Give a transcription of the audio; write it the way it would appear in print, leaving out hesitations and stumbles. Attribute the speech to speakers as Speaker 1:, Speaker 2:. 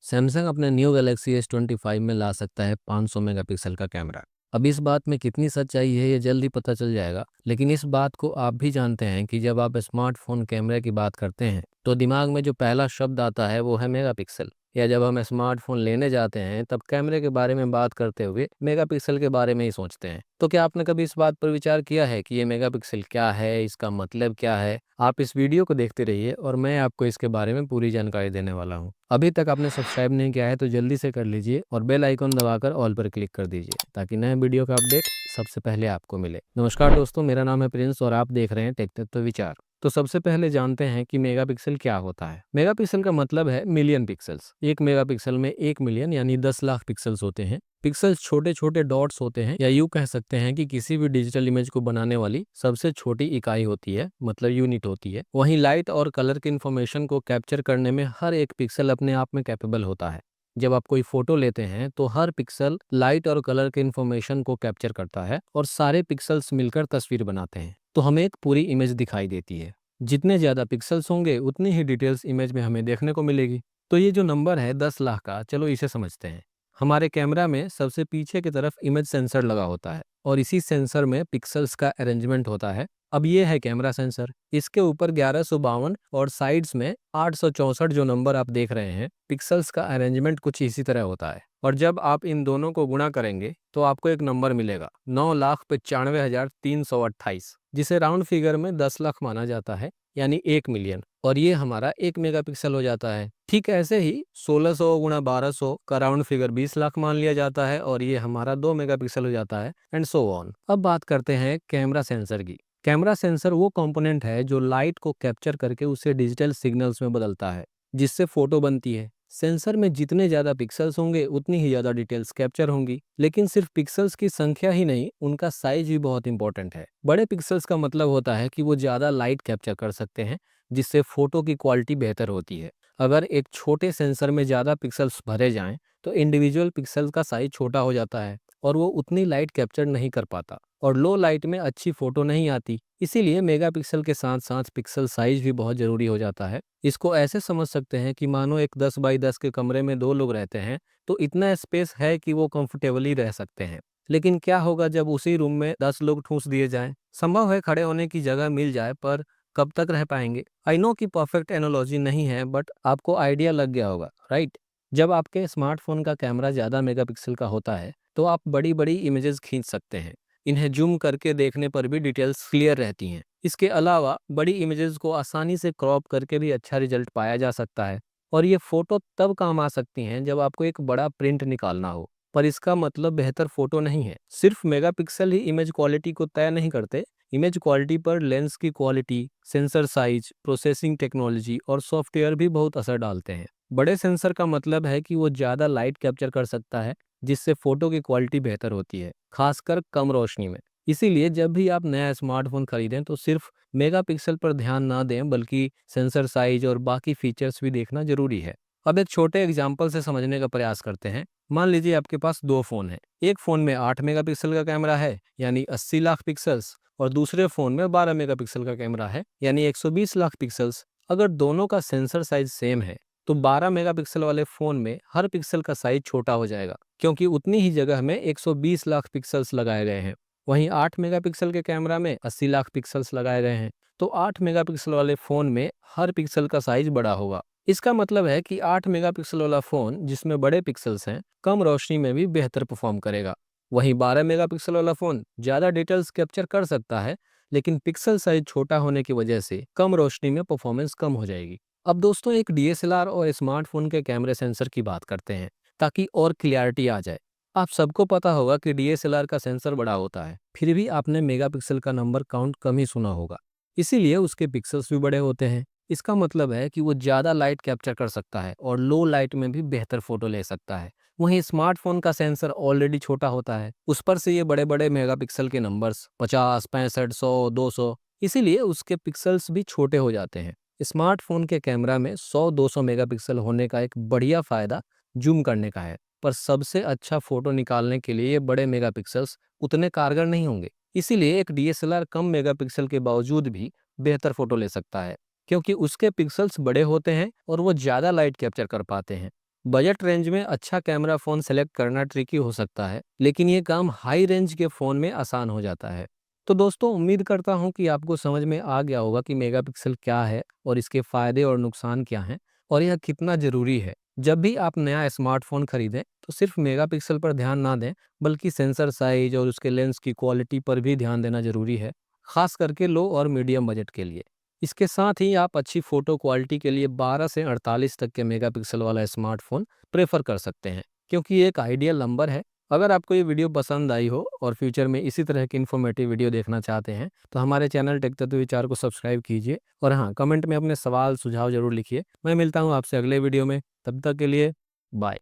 Speaker 1: Samsung अपने new Galaxy S25 में ला सकता है 500 मेगापिक्सल का कैमरा। अब इस बात में कितनी सच्चाई है ये जल्द ही पता चल जाएगा, लेकिन इस बात को आप भी जानते हैं कि जब आप स्मार्टफोन कैमरे की बात करते हैं तो दिमाग में जो पहला शब्द आता है वो है मेगापिक्सल। या जब हम स्मार्टफोन लेने जाते हैं तब कैमरे के बारे में बात करते हुए मेगापिक्सल के बारे में ही सोचते हैं। तो क्या आपने कभी इस बात पर विचार किया है कि ये मेगापिक्सल क्या है, इसका मतलब क्या है? आप इस वीडियो को देखते रहिए और मैं आपको इसके बारे में पूरी जानकारी देने वाला हूँ। अभी तक आपने सब्सक्राइब नहीं किया है तो जल्दी से कर लीजिए और बेल आइकन दबाकर ऑल पर क्लिक कर दीजिए ताकि नए वीडियो का अपडेट सबसे पहले आपको मिले। नमस्कार दोस्तों, मेरा नाम है प्रिंस और आप देख रहे हैं टेक तत्व विचार। तो सबसे पहले जानते हैं कि मेगापिक्सल क्या होता है। मेगापिक्सल का मतलब है मिलियन पिक्सल्स। एक मेगापिक्सल में 1 मिलियन यानी 10 लाख पिक्सल्स होते हैं। पिक्सल्स छोटे छोटे डॉट्स होते हैं, या यूं कह सकते हैं कि किसी भी डिजिटल इमेज को बनाने वाली सबसे छोटी इकाई होती है, मतलब यूनिट होती है। वहीं लाइट और कलर की इंफॉर्मेशन को कैप्चर करने में हर एक पिक्सल अपने आप में कैपेबल होता है। जब आप कोई फोटो लेते हैं तो हर पिक्सल लाइट और कलर के इंफॉर्मेशन को कैप्चर करता है और सारे पिक्सल्स मिलकर तस्वीर बनाते हैं, तो हमें एक पूरी इमेज दिखाई देती है। जितने ज्यादा पिक्सल्स होंगे उतनी ही डिटेल्स इमेज में हमें देखने को मिलेगी। तो ये जो नंबर है 10 लाख का, चलो इसे समझते हैं। हमारे कैमरा में सबसे पीछे की तरफ इमेज सेंसर लगा होता है और इसी सेंसर में पिक्सल्स का अरेंजमेंट होता है। अब ये है कैमरा सेंसर, इसके ऊपर 1152 और साइड्स में 864 जो नंबर आप देख रहे हैं, पिक्सल्स का अरेंजमेंट कुछ इसी तरह होता है। और जब आप इन दोनों को गुणा करेंगे तो आपको एक नंबर मिलेगा 9,95,328, जिसे राउंड फिगर में 10 लाख माना जाता है, यानी 1 मिलियन। और ये हमारा 1 मेगापिक्सल हो जाता है। ठीक ऐसे ही 1600 गुणा 1200 का राउंड फिगर 20 लाख मान लिया जाता है और ये हमारा 2 मेगापिक्सल हो जाता है, एंड सो ऑन। अब बात करते हैं कैमरा सेंसर की। कैमरा सेंसर वो कंपोनेंट है जो लाइट को कैप्चर करके उसे डिजिटल सिग्नल्स में बदलता है, जिससे फोटो बनती है। सेंसर में जितने ज्यादा पिक्सल्स होंगे उतनी ही ज्यादा डिटेल्स कैप्चर होंगी। लेकिन सिर्फ पिक्सल्स की संख्या ही नहीं, उनका साइज भी बहुत इंपॉर्टेंट है। बड़े पिक्सल्स का मतलब होता है कि वो ज्यादा लाइट कैप्चर कर सकते हैं, जिससे फोटो की क्वालिटी बेहतर होती है। अगर एक छोटे सेंसर में ज्यादा पिक्सल्स भरे जाएं तो इंडिविजुअल पिक्सल का साइज छोटा हो जाता है और वो उतनी लाइट कैप्चर नहीं कर पाता और लो लाइट में अच्छी फोटो नहीं आती। इसीलिए मेगापिक्सल के साथ साथ पिक्सल साइज भी बहुत जरूरी हो जाता है। इसको ऐसे समझ सकते हैं कि मानो एक 10 बाई 10 के कमरे में 2 लोग रहते हैं, तो इतना स्पेस है कि वो कंफर्टेबली रह सकते हैं। लेकिन क्या होगा जब उसी रूम में 10 लोग ठूंस दिए जाएं? संभव है खड़े होने की जगह मिल जाए, पर कब तक रह पाएंगे? आई नो कि परफेक्ट एनालॉजी नहीं है, बट आपको आइडिया लग गया होगा, राइट? जब आपके स्मार्टफोन का कैमरा ज़्यादा मेगापिक्सल का होता है तो आप बड़ी बड़ी इमेजेस खींच सकते हैं। इन्हें जूम करके देखने पर भी डिटेल्स क्लियर रहती हैं। इसके अलावा बड़ी इमेजेस को आसानी से क्रॉप करके भी अच्छा रिजल्ट पाया जा सकता है। और ये फोटो तब काम आ सकती हैं जब आपको एक बड़ा प्रिंट निकालना हो। पर इसका मतलब बेहतर फोटो नहीं है। सिर्फ मेगापिक्सल ही इमेज क्वालिटी को तय नहीं करते। इमेज क्वालिटी पर लेंस की quality, sensor size, processing technology और सॉफ्टवेयर भी बहुत असर डालते हैं। बड़े सेंसर का मतलब है कि वो ज़्यादा लाइट कैप्चर कर सकता है, जिससे फोटो की क्वालिटी बेहतर होती है, खासकर कम रोशनी में। इसीलिए जब भी आप नया स्मार्टफोन खरीदें तो सिर्फ मेगापिक्सल पर ध्यान ना दें, बल्कि सेंसर साइज और बाकी फीचर्स भी देखना जरूरी है। अब एक छोटे एग्जाम्पल से समझने का प्रयास करते हैं। मान लीजिए आपके पास दो फोन हैं। एक फोन में 8 मेगापिक्सल का कैमरा है, यानी 80 लाख पिक्सल्स, और दूसरे फोन में 12 मेगापिक्सल का कैमरा है, यानी 120 लाख पिक्सल्स। अगर दोनों का सेंसर साइज सेम है तो 12 मेगापिक्सल वाले फोन में हर पिक्सल का साइज छोटा हो जाएगा, क्योंकि उतनी ही जगह में 120 लाख पिक्सल्स लगाए गए हैं। वहीं 8 मेगापिक्सल के कैमरा में 80 लाख पिक्सल्स लगाए गए हैं, तो 8 मेगापिक्सल वाले फोन में हर पिक्सल का साइज बड़ा होगा। इसका मतलब है कि 8 मेगापिक्सल वाला फोन जिसमें बड़े पिक्सल्स हैं, कम रोशनी में भी बेहतर परफॉर्म करेगा। वहीं 12 मेगापिक्सल वाला फोन ज्यादा डिटेल्स कैप्चर कर सकता है, लेकिन पिक्सल साइज छोटा होने की वजह से कम रोशनी में परफॉर्मेंस कम हो जाएगी। अब दोस्तों, एक डीएसएलआर और स्मार्टफोन के कैमरे सेंसर की बात करते हैं ताकि और क्लियरिटी आ जाए। आप सबको पता होगा कि डीएसएलआर का सेंसर बड़ा होता है, फिर भी आपने मेगापिक्सल का नंबर काउंट कम ही सुना होगा। इसीलिए उसके पिक्सल्स भी बड़े होते हैं। इसका मतलब है कि वो ज्यादा लाइट कैप्चर कर सकता है और लो लाइट में भी बेहतर फोटो ले सकता है। वहीं स्मार्टफोन का सेंसर ऑलरेडी छोटा होता है, उस पर से ये बड़े बड़े मेगापिक्सल के नंबर्स 50, 65, 100, 200, इसीलिए उसके पिक्सल्स भी छोटे हो जाते हैं। स्मार्टफोन के कैमरा में 100-200 मेगापिक्सल होने का एक बढ़िया फायदा जूम करने का है, पर सबसे अच्छा फोटो निकालने के लिए ये बड़े मेगापिक्सल्स उतने कारगर नहीं होंगे। इसीलिए एक डीएसएलआर कम मेगापिक्सल के बावजूद भी बेहतर फोटो ले सकता है, क्योंकि उसके पिक्सल्स बड़े होते हैं और वो ज्यादा लाइट कैप्चर कर पाते हैं। बजट रेंज में अच्छा कैमरा फ़ोन सेलेक्ट करना ट्रिकी हो सकता है, लेकिन ये काम हाई रेंज के फ़ोन में आसान हो जाता है। तो दोस्तों, उम्मीद करता हूँ कि आपको समझ में आ गया होगा कि मेगापिक्सल क्या है और इसके फ़ायदे और नुकसान क्या हैं और यह कितना ज़रूरी है। जब भी आप नया स्मार्टफ़ोन खरीदें, तो सिर्फ मेगापिक्सल पर ध्यान ना दें, बल्कि सेंसर साइज़ और उसके लेंस की क्वालिटी पर भी ध्यान देना ज़रूरी है, ख़ास करके लो और मीडियम बजट के लिए। इसके साथ ही आप अच्छी फ़ोटो क्वालिटी के लिए 12 से 48 तक के मेगापिक्सल वाला स्मार्टफ़ोन प्रेफ़र कर सकते हैं, क्योंकि ये एक आइडियल नंबर है। अगर आपको ये वीडियो पसंद आई हो और फ्यूचर में इसी तरह की इन्फॉर्मेटिव वीडियो देखना चाहते हैं, तो हमारे चैनल टेक तत्व विचार को सब्सक्राइब कीजिए और हाँ, कमेंट में अपने सवाल, सुझाव ज़रूर लिखिए। मैं मिलता हूँ आपसे अगले वीडियो में, तब तक के लिए बाय।